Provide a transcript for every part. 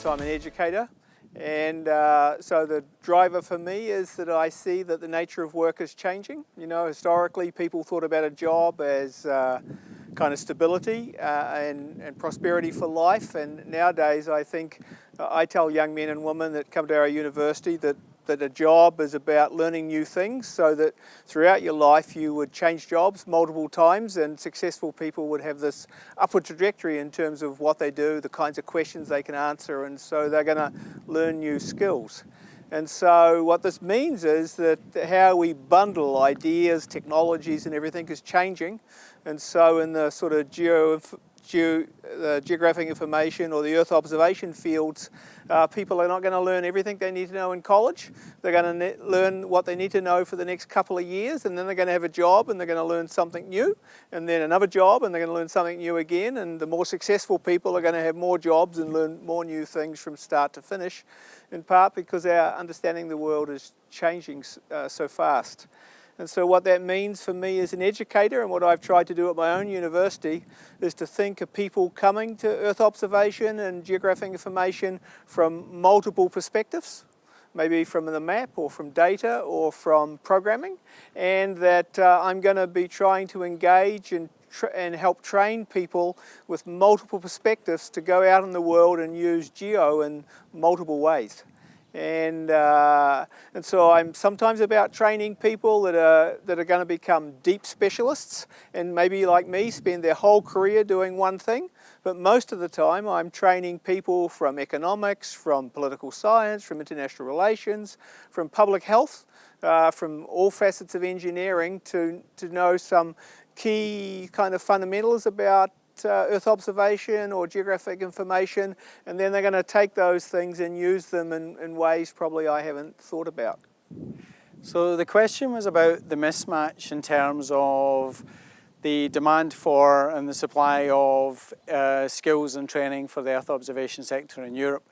So I'm an educator, and so the driver for me is that I see that the nature of work is changing. You know, historically people thought about a job as kind of stability and prosperity for life, and nowadays I think I tell young men and women that come to our university that a job is about learning new things, so that throughout your life you would change jobs multiple times, and successful people would have this upward trajectory in terms of what they do, the kinds of questions they can answer, and so they're going to learn new skills. And so what this means is that how we bundle ideas, technologies and everything is changing. And so in the sort of geographic information or the Earth observation fields, people are not going to learn everything they need to know in college. They're going to learn what they need to know for the next couple of years, and then they're going to have a job and they're going to learn something new, and then another job and they're going to learn something new again. And the more successful people are going to have more jobs and learn more new things from start to finish, in part because our understanding of the world is changing so fast. And so what that means for me as an educator, and what I've tried to do at my own university, is to think of people coming to Earth observation and geographic information from multiple perspectives, maybe from the map or from data or from programming, and that I'm going to be trying to engage and help train people with multiple perspectives to go out in the world and use geo in multiple ways. And so I'm sometimes about training people that are going to become deep specialists and maybe like me spend their whole career doing one thing, but most of the time I'm training people from economics, from political science, from international relations, from public health, from all facets of engineering to know some key kind of fundamentals about Earth observation or geographic information, and then they're going to take those things and use them in ways probably I haven't thought about. So the question was about the mismatch in terms of the demand for and the supply of skills and training for the Earth observation sector in Europe.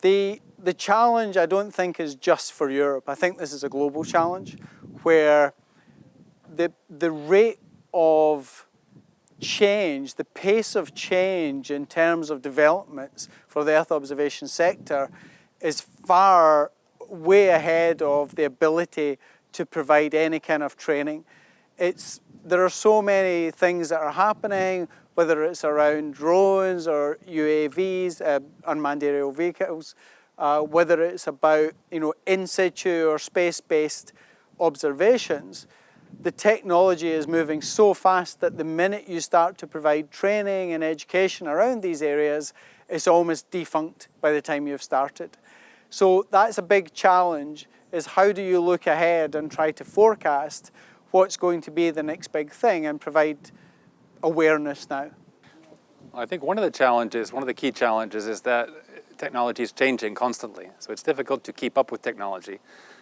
The challenge I don't think is just for Europe. I think this is a global challenge where the rate of change, the pace of change in terms of developments for the Earth observation sector is far way ahead of the ability to provide any kind of training. There are so many things that are happening, whether it's around drones or UAVs, unmanned aerial vehicles, whether it's about in situ or space-based observations. The technology is moving so fast that the minute you start to provide training and education around these areas, it's almost defunct by the time you've started. So that's a big challenge, is how do you look ahead and try to forecast what's going to be the next big thing and provide awareness now? I think one of the key challenges is that technology is changing constantly. So it's difficult to keep up with technology.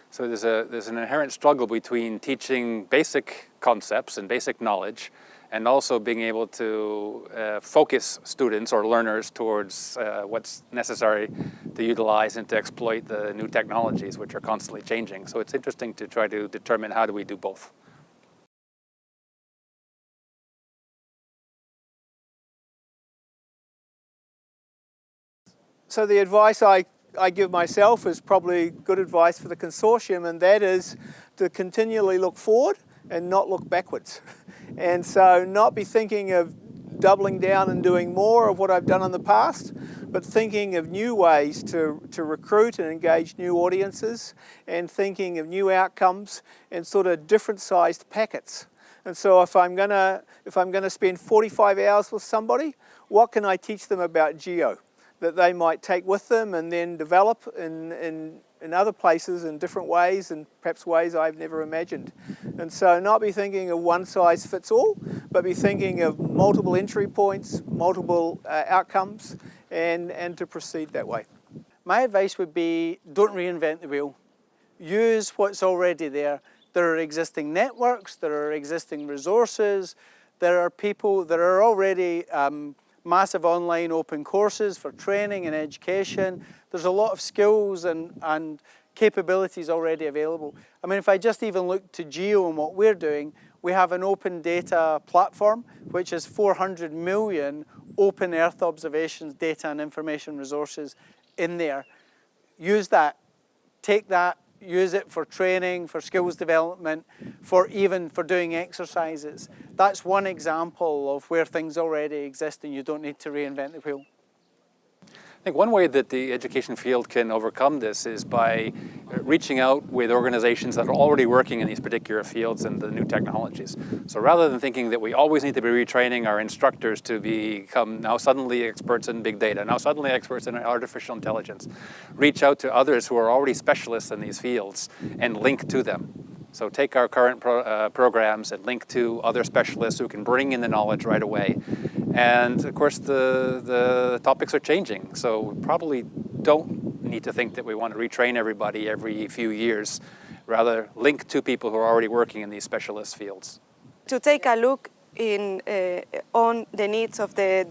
So there's an inherent struggle between teaching basic concepts and basic knowledge and also being able to focus students or learners towards what's necessary to utilize and to exploit the new technologies which are constantly changing. So it's interesting to try to determine how do we do both. So the advice I give myself is probably good advice for the consortium, and that is to continually look forward and not look backwards. And so not be thinking of doubling down and doing more of what I've done in the past, but thinking of new ways to recruit and engage new audiences, and thinking of new outcomes and sort of different sized packets. And so if I'm gonna spend 45 hours with somebody, what can I teach them about geo that they might take with them and then develop in other places in different ways, and perhaps ways I've never imagined. And so not be thinking of one size fits all, but be thinking of multiple entry points, multiple outcomes, and to proceed that way. My advice would be, don't reinvent the wheel. Use what's already there. There are existing networks, there are existing resources, there are people, there are already massive online open courses for training and education. There's a lot of skills and capabilities already available. I mean, if I just even look to GEO and what we're doing, we have an open data platform, which has 400 million open Earth observations, data and information resources in there. Use that, take that, use it for training, for skills development, even for doing exercises. That's one example of where things already exist and you don't need to reinvent the wheel. I think one way that the education field can overcome this is by reaching out with organizations that are already working in these particular fields and the new technologies. So rather than thinking that we always need to be retraining our instructors to become now suddenly experts in big data, now suddenly experts in artificial intelligence, reach out to others who are already specialists in these fields and link to them. So take our current programs and link to other specialists who can bring in the knowledge right away. And of course, the topics are changing. So we probably don't need to think that we want to retrain everybody every few years. Rather, link to people who are already working in these specialist fields. To take a look on the needs of the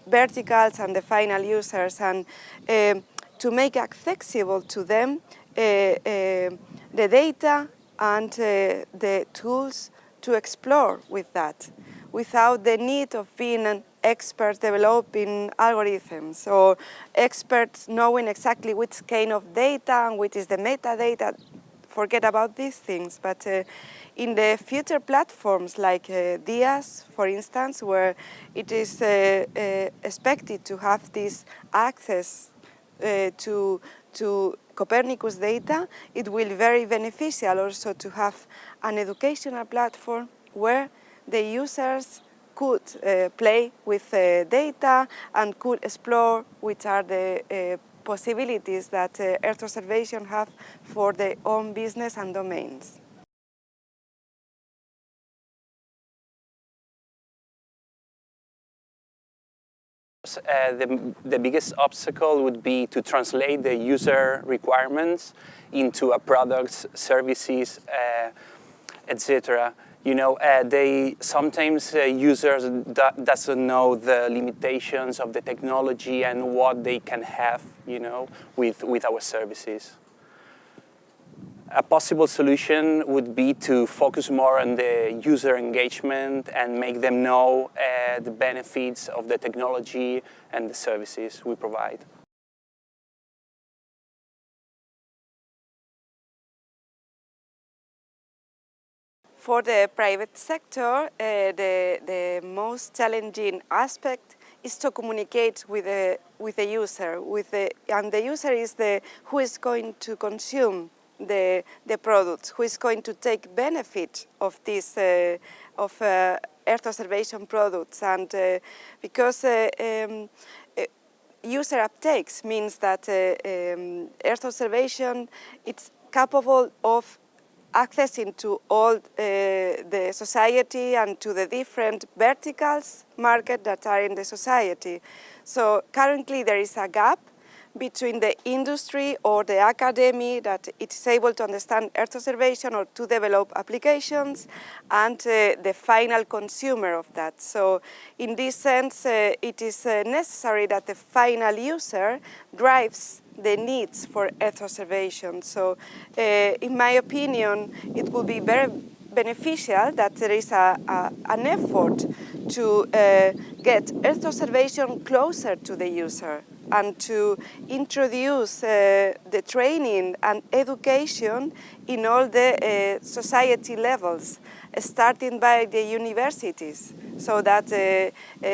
verticals and the final users, and to make accessible to them the data and the tools to explore with that, without the need of being an expert developing algorithms or experts knowing exactly which kind of data and which is the metadata. Forget about these things, but in the future platforms like DIAS, for instance, where it is expected to have this access to Copernicus data, it will be very beneficial also to have an educational platform where the users could play with data and could explore which are the possibilities that Earth observation have for their own business and domains. The biggest obstacle would be to translate the user requirements into a products, services, etc. You know, sometimes users doesn't know the limitations of the technology and what they can have, you know, with our services. A possible solution would be to focus more on the user engagement and make them know the benefits of the technology and the services we provide. For the private sector, the most challenging aspect is to communicate with the user, and the user is who is going to consume the products, who is going to take benefit of this Earth observation products, and because user uptakes means that Earth observation it's capable of accessing to all the society and to the different verticals market that are in the society. So currently there is a gap between the industry or the academy that it is able to understand Earth observation or to develop applications and the final consumer of that. So in this sense, it is necessary that the final user drives the needs for Earth observation. So in my opinion, it will be very beneficial that there is an effort to get Earth observation closer to the user and to introduce the training and education in all the society levels, starting by the universities, so that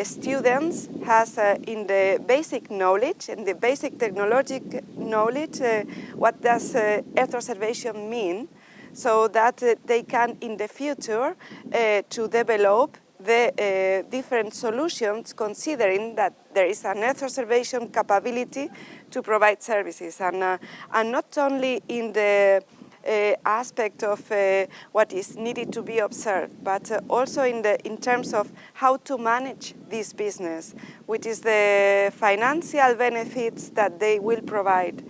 students has in the basic knowledge and the basic technological knowledge what does Earth observation mean, so that they can in the future to develop the different solutions, considering that there is an Earth observation capability to provide services, and not only in the aspect of what is needed to be observed, but also in terms of how to manage this business, which is the financial benefits that they will provide.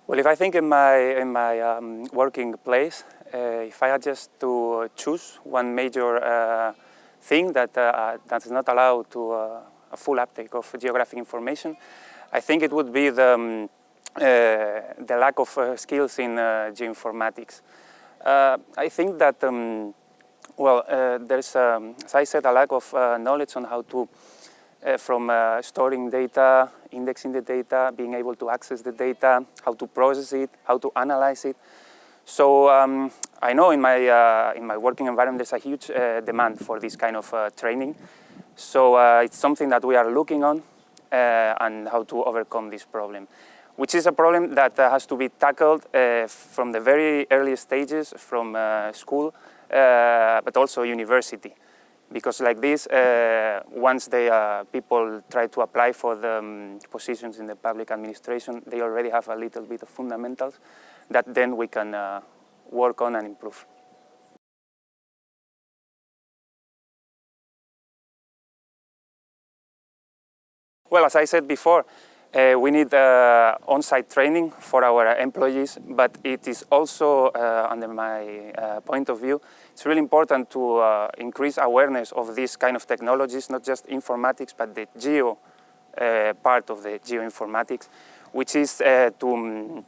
Well, if I think in my working place, if I had just to choose one major thing that's not allowed to a full uptake of geographic information, I think it would be the lack of skills in geoinformatics. I think that, there's, as I said, a lack of knowledge on how to, from storing data, indexing the data, being able to access the data, how to process it, how to analyze it. So I know in my working environment there's a huge demand for this kind of training. So it's something that we are looking on and how to overcome this problem, which is a problem that has to be tackled from the very early stages, from school, but also university. Because like this, once people try to apply for the positions in the public administration, they already have a little bit of fundamentals that then we can work on and improve. Well, as I said before, we need on-site training for our employees, but it is also, under my point of view, it's really important to increase awareness of these kind of technologies, not just informatics, but the geo part of the geoinformatics, which is to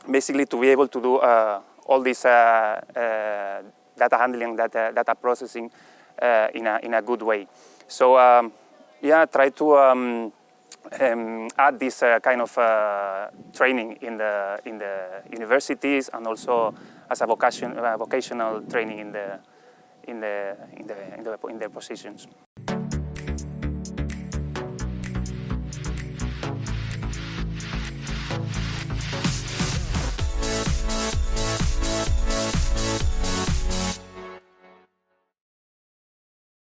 basically to be able to do all this data handling, data processing in a good way. So yeah, try to add this kind of training in the universities, and also as a vocational training in their positions.